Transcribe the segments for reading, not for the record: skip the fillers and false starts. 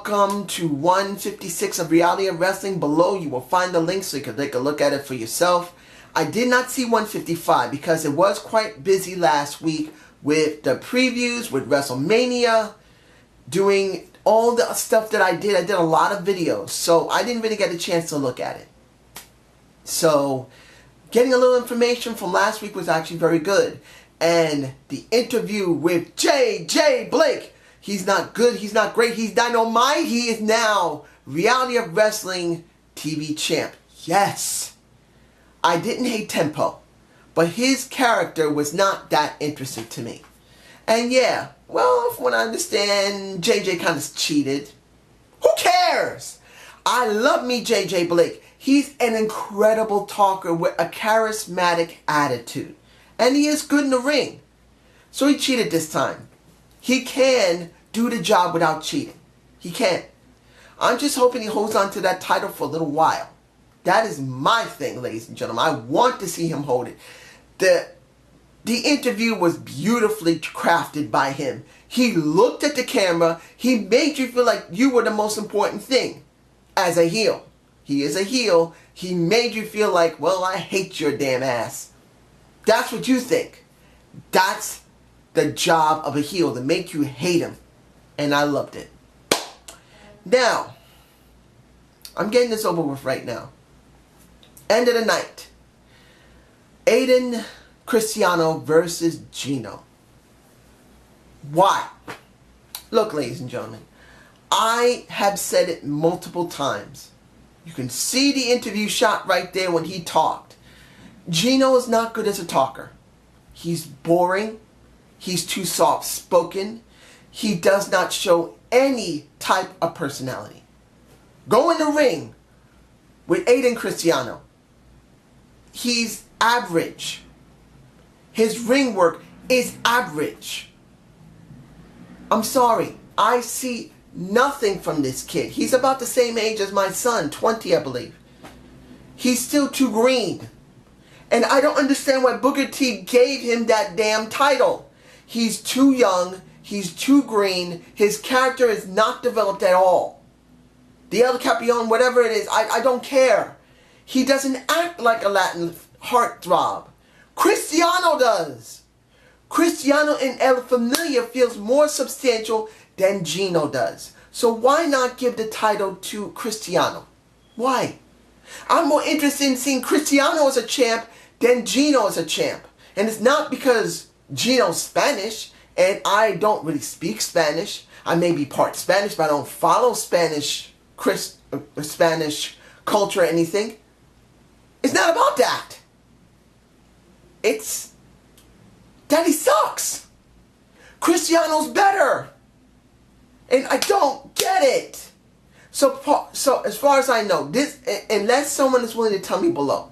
Welcome to 156 of Reality of Wrestling. Below you will find the link so you can take a look at it for yourself. I did not see 155 because it was quite busy last week with the previews, with WrestleMania, doing all the stuff that I did. I did a lot of videos, so I didn't really get a chance to look at it. So, getting a little information from last week was actually very good. And the interview with J.J. Blake, he's not good, he's not great, he's dynamite. He is now Reality of Wrestling TV champ. Yes, I didn't hate Tempo, but his character was not that interesting to me. And yeah, well, from what I understand, JJ kind of cheated. Who cares? I love me JJ Blake. He's an incredible talker with a charismatic attitude. And he is good in the ring. So he cheated this time. He can do the job without cheating. He can. I'm just hoping he holds on to that title for a little while. That is my thing, ladies and gentlemen. I want to see him hold it. The interview was beautifully crafted by him. He looked at the camera. He made you feel like you were the most important thing as a heel. He is a heel. He made you feel like, well, I hate your damn ass. That's what you think. That's the job of a heel, to make you hate him. And I loved it. Now, I'm getting this over with right now. End of the night. Aiden Cristiano versus Gino. Why? Look, ladies and gentlemen, I have said it multiple times. You can see the interview shot right there when he talked. Gino is not good as a talker. He's boring. He's too soft-spoken. He does not show any type of personality. Go in the ring with Aiden Cristiano. He's average. His ring work is average. I'm sorry. I see nothing from this kid. He's about the same age as my son, 20, I believe. He's still too green. And I don't understand why Booker T gave him that damn title. He's too young. He's too green. His character is not developed at all. The El Capion, whatever it is, I don't care. He doesn't act like a Latin heartthrob. Cristiano does. Cristiano in El Familia feels more substantial than Gino does. So why not give the title to Cristiano? Why? I'm more interested in seeing Cristiano as a champ than Gino as a champ. And it's not because Gino's Spanish, and I don't really speak Spanish. I may be part Spanish, but I don't follow Spanish culture or anything. It's not about that. It's that he sucks. Cristiano's better. And I don't get it. So as far as I know, this, unless someone is willing to tell me below,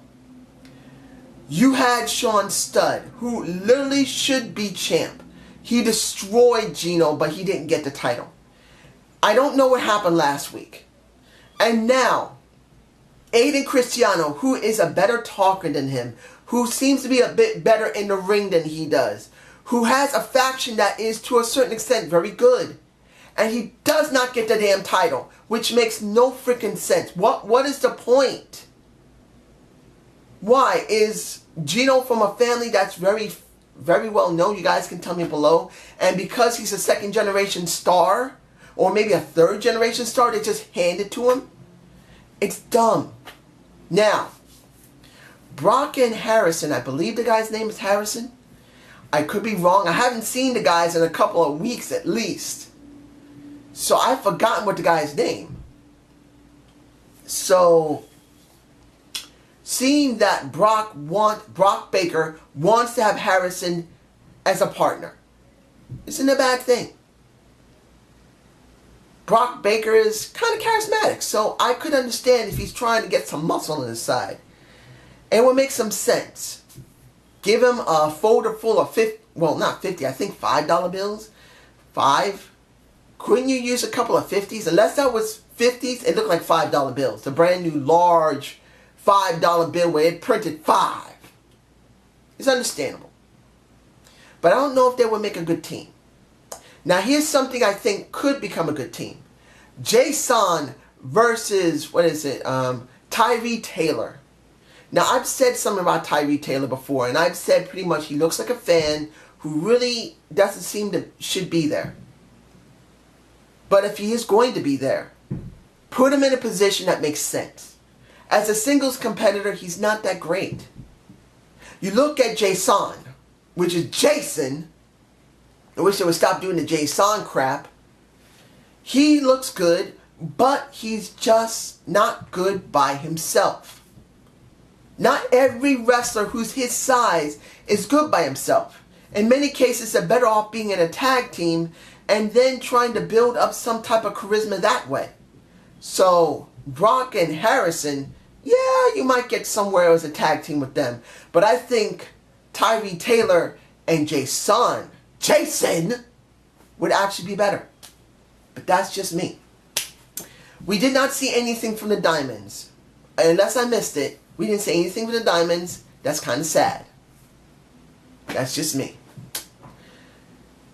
you had Sean Studd, who literally should be champ. He destroyed Gino, but he didn't get the title. I don't know what happened last week. And now, Aiden Cristiano, who is a better talker than him, who seems to be a bit better in the ring than he does, who has a faction that is to a certain extent very good, and he does not get the damn title, which makes no freaking sense. What is the point? Why? Is Gino from a family that's very, very well known? You guys can tell me below. And because he's a second generation star, or maybe a third generation star, they just hand it to him? It's dumb. Now, Brock and Harrison, I believe the guy's name is Harrison. I could be wrong. I haven't seen the guys in a couple of weeks at least. So I've forgotten what the guy's name. So, seeing that Brock Baker wants to have Harrison as a partner isn't a bad thing. Brock Baker is kind of charismatic, so I could understand if he's trying to get some muscle on his side. It would make some sense. Give him a folder full of 50, well, not 50, I think $5 bills. 5. Couldn't you use a couple of 50s? Unless that was 50s, it looked like $5 bills. The brand new large $5 bill where it printed 5. It's understandable. But I don't know if they would make a good team. Now here's something I think could become a good team. Jason versus, what is it, Tyree Taylor. Now, I've said something about Tyree Taylor before, and I've said pretty much he looks like a fan who really doesn't seem to should be there. But if he is going to be there, put him in a position that makes sense. As a singles competitor, he's not that great. You look at Jason, which is Jason. I wish they would stop doing the Jason crap. He looks good, but he's just not good by himself. Not every wrestler who's his size is good by himself. In many cases, they're better off being in a tag team and then trying to build up some type of charisma that way. So, Brock and Harrison, yeah, you might get somewhere as a tag team with them. But I think Tyree Taylor and Jason would actually be better. But that's just me. We did not see anything from the Diamonds. Unless I missed it, we didn't see anything from the Diamonds. That's kind of sad. That's just me.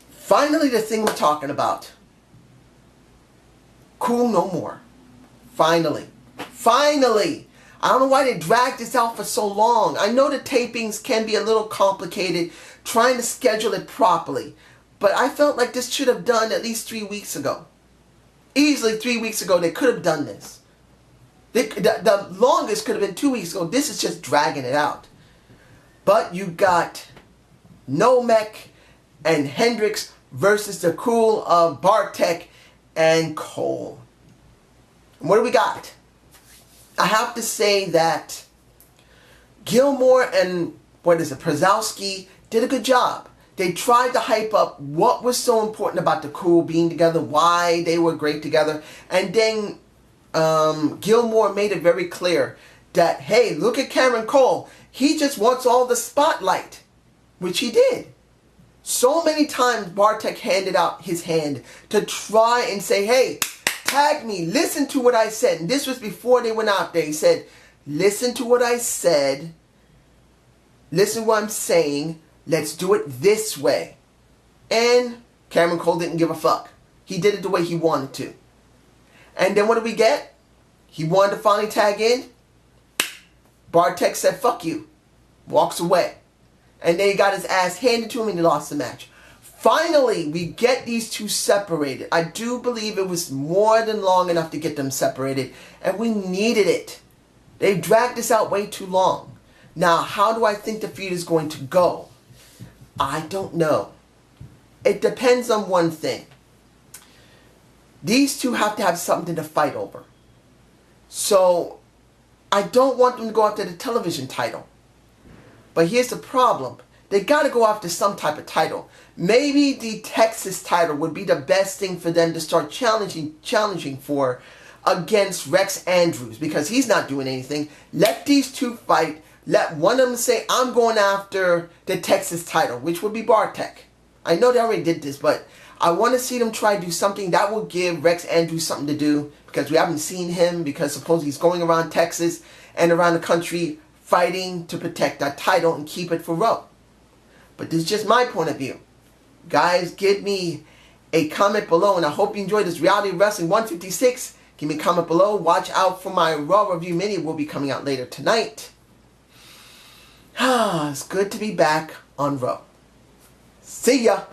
Finally, the thing we're talking about. Cool no more. Finally. Finally. I don't know why they dragged this out for so long. I know the tapings can be a little complicated trying to schedule it properly. But I felt like this should have done at least 3 weeks ago. Easily 3 weeks ago they could have done this. The longest could have been 2 weeks ago. This is just dragging it out. But you got Nomek and Hendricks versus the Cool of Bartek and Cole. And what do we got? I have to say that Gilmore and, Przowski did a good job. They tried to hype up what was so important about the Cool being together, why they were great together. And then Gilmore made it very clear that, hey, look at Cameron Cole. He just wants all the spotlight, which he did. So many times Bartek handed out his hand to try and say, hey, tag me, listen to what I said. And this was before they went out there. He said, listen to what I said. Listen to what I'm saying. Let's do it this way. And Cameron Cole didn't give a fuck. He did it the way he wanted to. And then what did we get? He wanted to finally tag in. Bartek said, fuck you. Walks away. And then he got his ass handed to him and he lost the match. Finally, we get these two separated. I do believe it was more than long enough to get them separated. And we needed it. They dragged this out way too long. Now, how do I think the feud is going to go? I don't know. It depends on one thing. These two have to have something to fight over. So, I don't want them to go after the television title. But here's the problem. They got to go after some type of title. Maybe the Texas title would be the best thing for them to start challenging for against Rex Andrews. Because he's not doing anything. Let these two fight. Let one of them say, I'm going after the Texas title, which would be Bartek. I know they already did this, but I want to see them try to do something that will give Rex Andrews something to do. Because we haven't seen him, because supposedly he's going around Texas and around the country fighting to protect that title and keep it for Raw. But this is just my point of view. Guys, give me a comment below, and I hope you enjoyed this Reality Wrestling 156. Give me a comment below. Watch out for my Raw review mini. It will be coming out later tonight. It's good to be back on Raw. See ya!